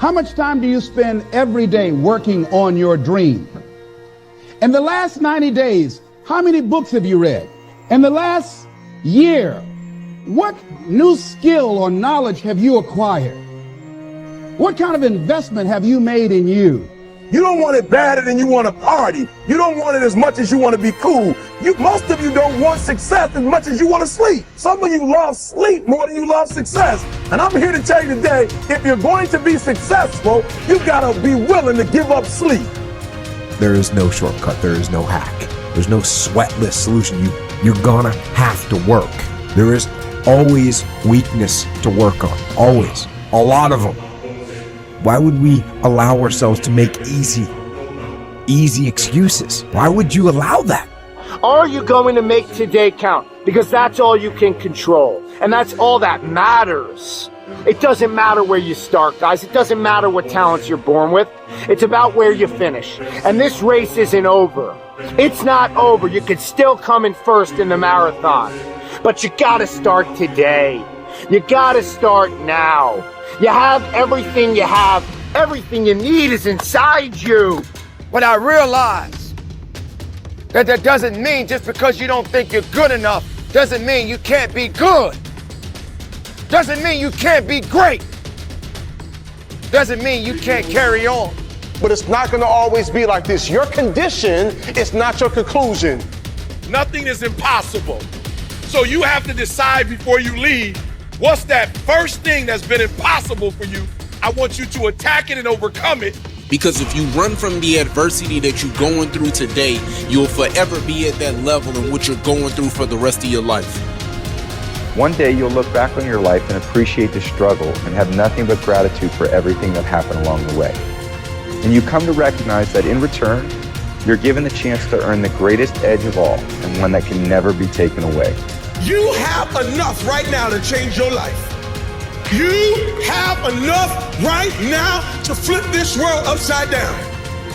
How much time do you spend every day working on your dream? In the last 90 days, how many books have you read? In the last year, what new skill or knowledge have you acquired? What kind of investment have you made in you? You don't want it badder than you want to party. You don't want it as much as you want to be cool. Most of you don't want success as much as you want to sleep. Some of you love sleep more than you love success. And I'm here to tell you today, if you're going to be successful, you gotta be willing to give up sleep. There is no shortcut. There is no hack. There's no sweatless solution. You're gonna have to work. There is always weakness to work on. Always. A lot of them. Why would we allow ourselves to make easy excuses? Why would you allow that? Are you going to make today count? Because that's all you can control. And that's all that matters. It doesn't matter where you start, guys. It doesn't matter what talents you're born with. It's about where you finish. And this race isn't over. It's not over. You could still come in first in the marathon. But you gotta start today. You gotta start now. You have everything you have. Everything you need is inside you. But I realize that doesn't mean just because you don't think you're good enough doesn't mean you can't be good. Doesn't mean you can't be great. Doesn't mean you can't carry on. But it's not gonna always be like this. Your condition is not your conclusion. Nothing is impossible. So you have to decide before you leave, what's that first thing that's been impossible for you? I want you to attack it and overcome it. Because if you run from the adversity that you're going through today, you'll forever be at that level in which you're going through for the rest of your life. One day you'll look back on your life and appreciate the struggle and have nothing but gratitude for everything that happened along the way. And you come to recognize that in return, you're given the chance to earn the greatest edge of all, and one that can never be taken away. You have enough right now to change your life. You have enough right now to flip this world upside down.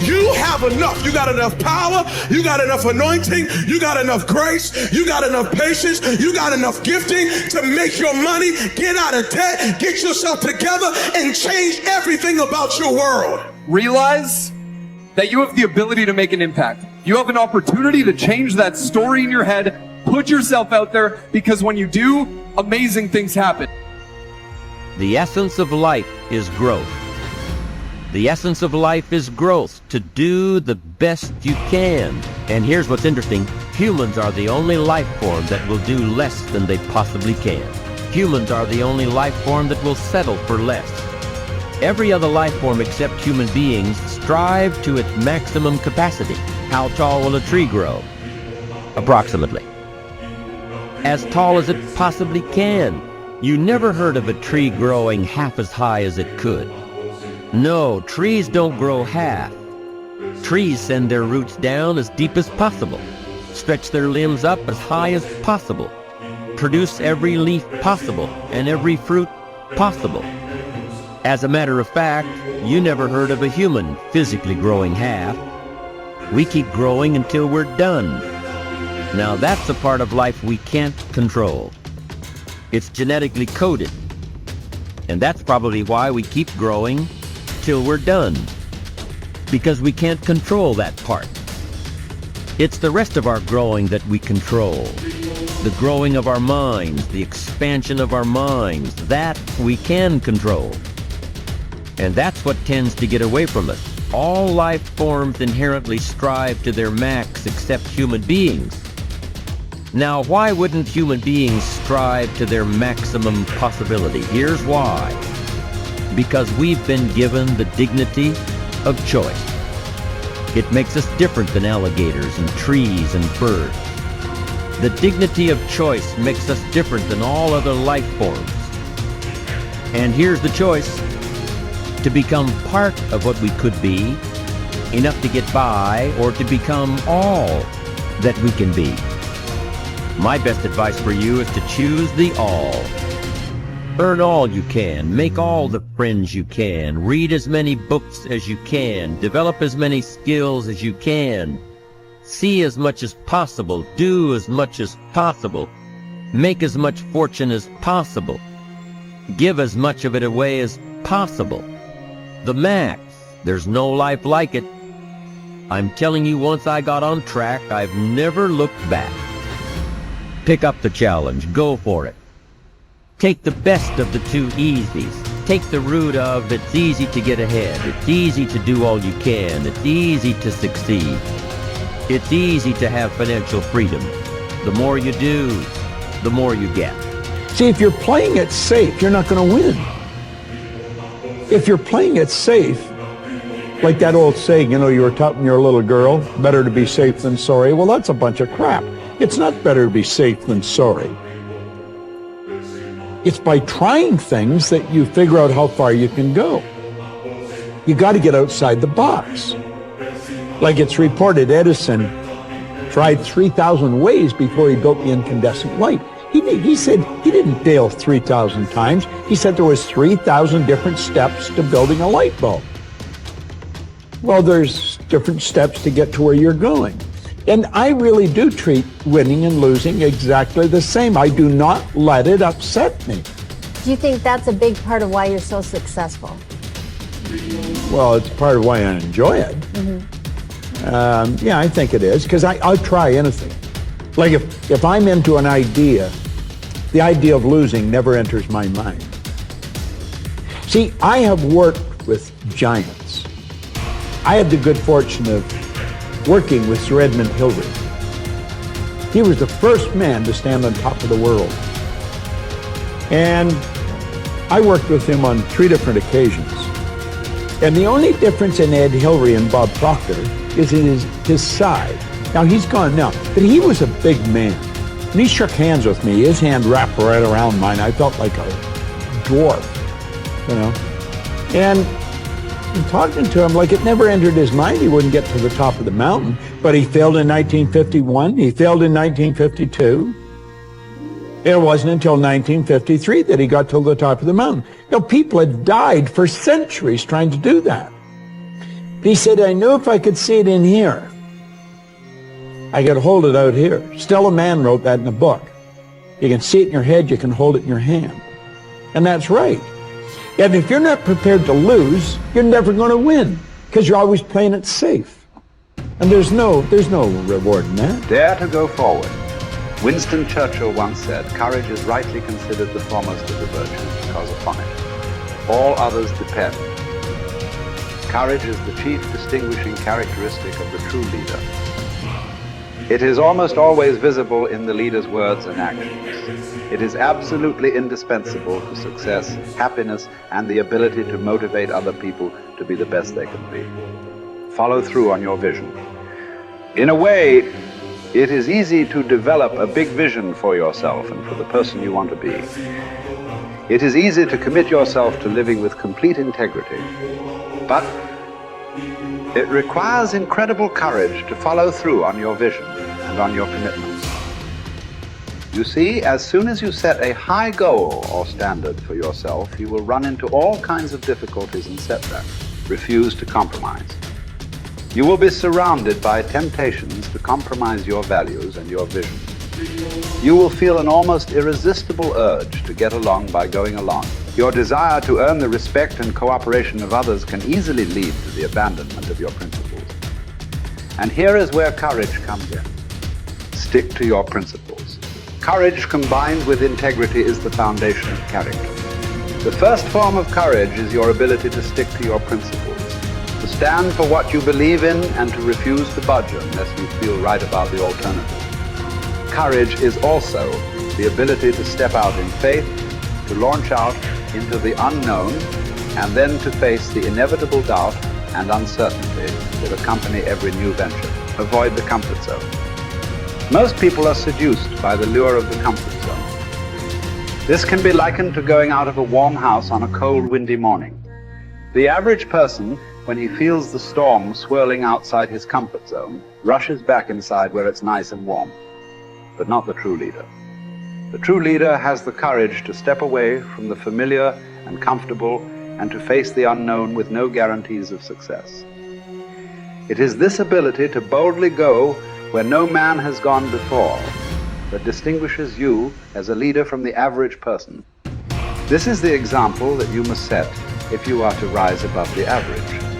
You have enough. You got enough power. You got enough anointing. You got enough grace. You got enough patience. You got enough gifting to make your money, get out of debt, get yourself together, and change everything about your world. Realize that you have the ability to make an impact. You have an opportunity to change that story in your head. Put yourself out there, because when you do, amazing things happen. The essence of life is growth. The essence of life is growth, to do the best you can. And here's what's interesting. Humans are the only life form that will do less than they possibly can. Humans are the only life form that will settle for less. Every other life form except human beings strive to its maximum capacity. How tall will a tree grow? Approximately as tall as it possibly can. You never heard of a tree growing half as high as it could. No, trees don't grow half. Trees send their roots down as deep as possible, stretch their limbs up as high as possible, produce every leaf possible and every fruit possible. As a matter of fact, you never heard of a human physically growing half. We keep growing until we're done. Now that's a part of life we can't control. It's genetically coded. And that's probably why we keep growing till we're done. Because we can't control that part. It's the rest of our growing that we control. The growing of our minds, the expansion of our minds, that we can control. And that's what tends to get away from us. All life forms inherently strive to their max except human beings. Now, why wouldn't human beings strive to their maximum possibility? Here's why. Because we've been given the dignity of choice. It makes us different than alligators and trees and birds. The dignity of choice makes us different than all other life forms. And here's the choice: to become part of what we could be, enough to get by, or to become all that we can be. My best advice for you is to choose the all. Earn all you can, make all the friends you can, read as many books as you can, develop as many skills as you can, see as much as possible, do as much as possible, make as much fortune as possible, give as much of it away as possible. The max. There's no life like it. I'm telling you, once I got on track, I've never looked back. Pick up the challenge. Go for it. Take the best of the two easies. Take the route of it's easy to get ahead. It's easy to do all you can. It's easy to succeed. It's easy to have financial freedom. The more you do, the more you get. See, if you're playing it safe, you're not going to win. If you're playing it safe, like that old saying, you know, you were taught when you're a little girl, better to be safe than sorry. Well, that's a bunch of crap. It's not better to be safe than sorry. It's by trying things that you figure out how far you can go. You got to get outside the box. Like it's reported, Edison tried 3,000 ways before he built the incandescent light. He said he didn't fail 3,000 times. He said there was 3,000 different steps to building a light bulb. Well, there's different steps to get to where you're going. And I really do treat winning and losing exactly the same. I do not let it upset me. Do you think that's a big part of why you're so successful? Well, it's part of why I enjoy it. Yeah, I think it is, because I'll try anything. Like if I'm into an idea, the idea of losing never enters my mind. See, I have worked with giants. I had the good fortune of working with Sir Edmund Hillary. He was the first man to stand on top of the world. And I worked with him on 3 different occasions. And the only difference in Ed Hillary and Bob Proctor is in his size. Now, he's gone now, but he was a big man. When he shook hands with me, his hand wrapped right around mine. I felt like a dwarf, you know. And talking to him, like it never entered his mind he wouldn't get to the top of the mountain. But he failed in 1951. He failed in 1952. It wasn't until 1953 that he got to the top of the mountain. You know, people had died for centuries trying to do that. He said, I knew if I could see it in here, I could hold it out here. Stella Mann wrote that in a book. You can see it in your head, you can hold it in your hand. And that's right. And if you're not prepared to lose, you're never going to win, because you're always playing it safe. And there's no reward in that. Dare to go forward. Winston Churchill once said, courage is rightly considered the foremost of the virtues, because upon it all others depend. Courage is the chief distinguishing characteristic of the true leader. It is almost always visible in the leader's words and actions. It is absolutely indispensable to success, happiness, and the ability to motivate other people to be the best they can be. Follow through on your vision. In a way, it is easy to develop a big vision for yourself and for the person you want to be. It is easy to commit yourself to living with complete integrity. But it requires incredible courage to follow through on your vision and on your commitments. You see, as soon as you set a high goal or standard for yourself, you will run into all kinds of difficulties and setbacks. Refuse to compromise. You will be surrounded by temptations to compromise your values and your vision. You will feel an almost irresistible urge to get along by going along. Your desire to earn the respect and cooperation of others can easily lead to the abandonment of your principles. And here is where courage comes in. Stick to your principles. Courage combined with integrity is the foundation of character. The first form of courage is your ability to stick to your principles, to stand for what you believe in and to refuse to budge unless you feel right about the alternative. Courage is also the ability to step out in faith, to launch out into the unknown, and then to face the inevitable doubt and uncertainty that accompany every new venture. Avoid the comfort zone. Most people are seduced by the lure of the comfort zone. This can be likened to going out of a warm house on a cold, windy morning. The average person, when he feels the storm swirling outside his comfort zone, rushes back inside where it's nice and warm. But not the true leader. The true leader has the courage to step away from the familiar and comfortable and to face the unknown with no guarantees of success. It is this ability to boldly go where no man has gone before that distinguishes you as a leader from the average person. This is the example that you must set if you are to rise above the average.